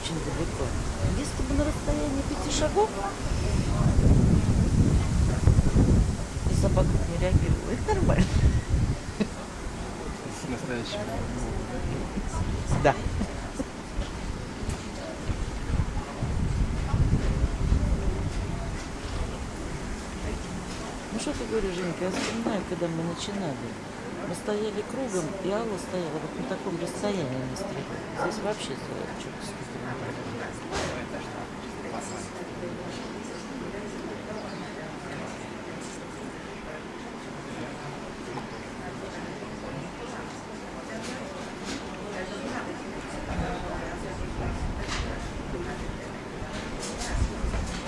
очень далеко. Если бы на расстоянии 5 шагов, и собака не реагировала, это нормально. С настоящим. Да. Ну что ты говоришь, Женька, я вспоминаю, когда мы начинали. Мы стояли кругом, и Алла стояла вот на таком расстоянии на стреле. Здесь вообще за что-то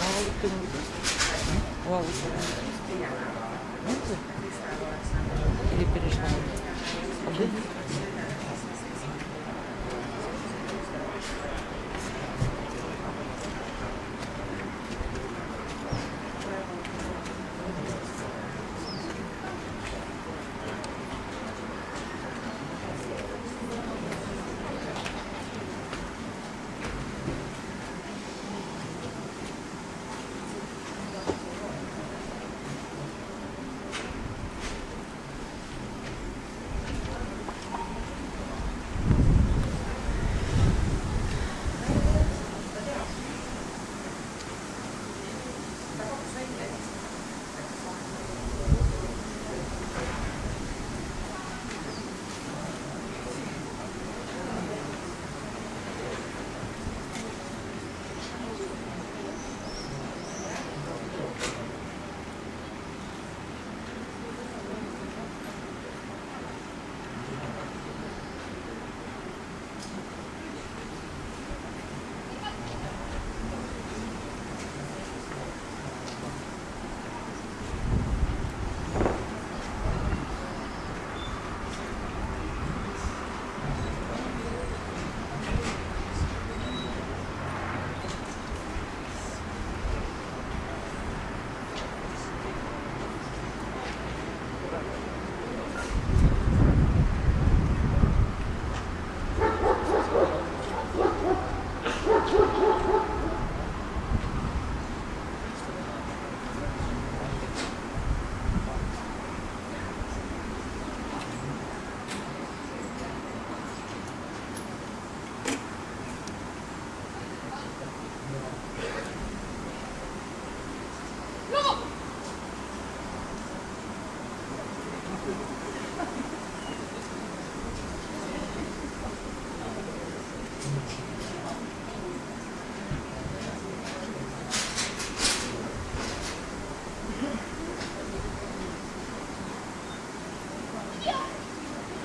Алла кто-нибудь есть? У Аллы кто-нибудь есть? Нет? Или перешла? А вы?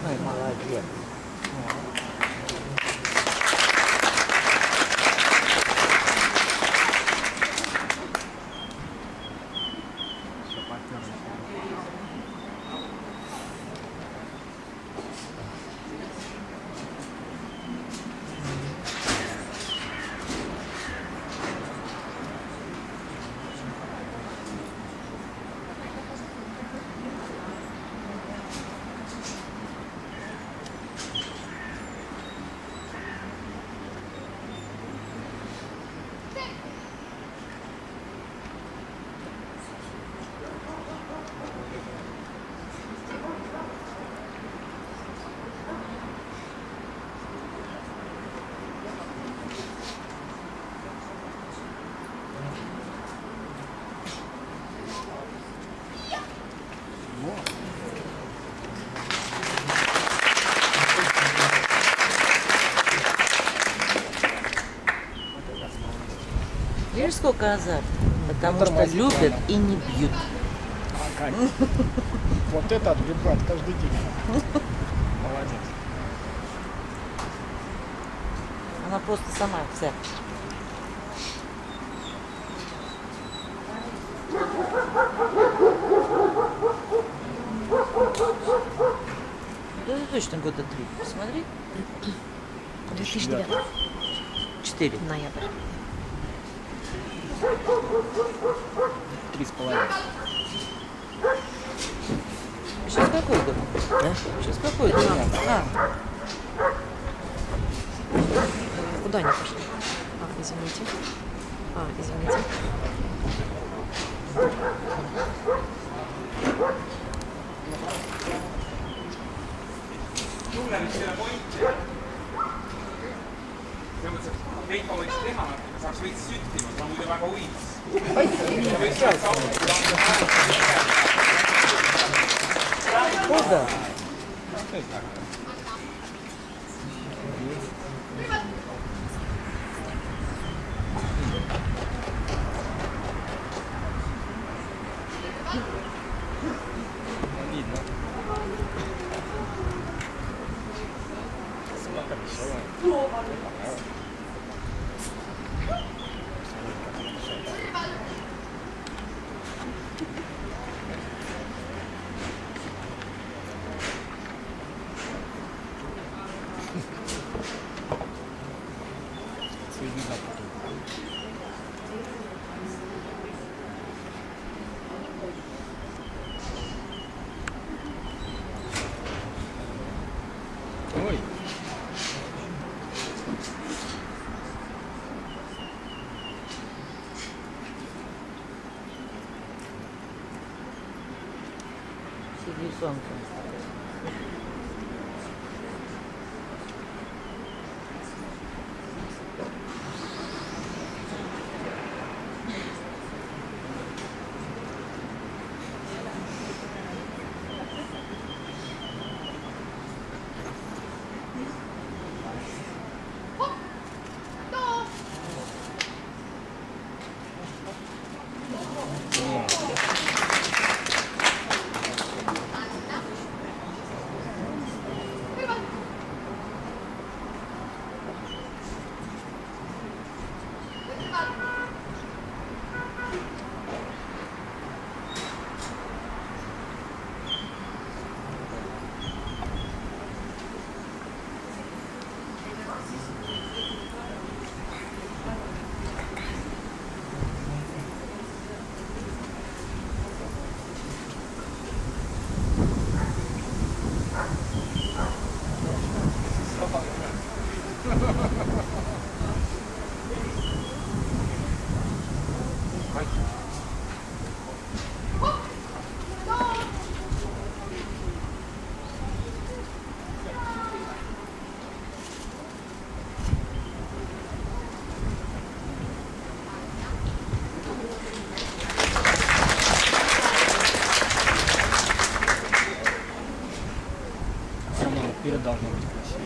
Ой, молодец. Все потерлись. Видишь, сколько азарт? Потому что любят и не бьют. А как? Вот это отгребать каждый день. Молодец. Она просто сама вся. Да это точно года 3. Посмотри. 2009. 4. Ноябрь. 3,5. Сейчас какой год? А? Сейчас какой год? А, Куда они пошли? Извините. Извините. Mulle vist selle pointi. Selles mõttes, et Veiko võiks teha, et saaks veits süttinud, ma muidu väga uinas. Куда? Видно. Собака веселая. Следи за потом. Ой. Сиди, сонка. Самое вперед должно быть красиво.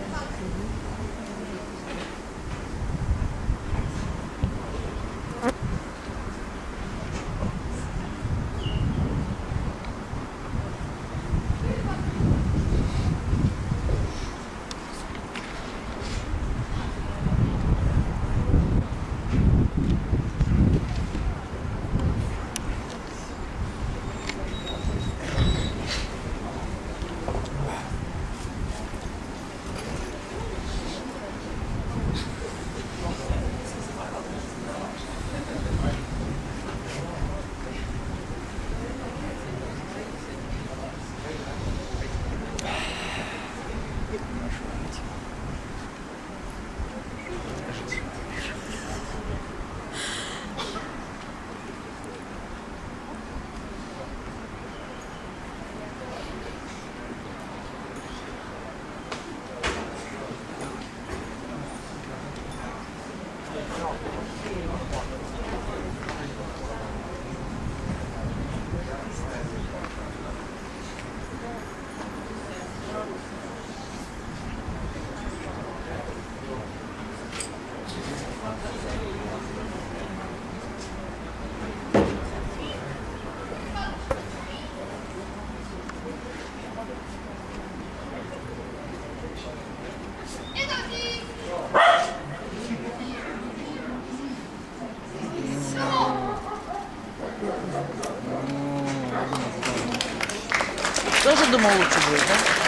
Тоже думал, лучше будет, да?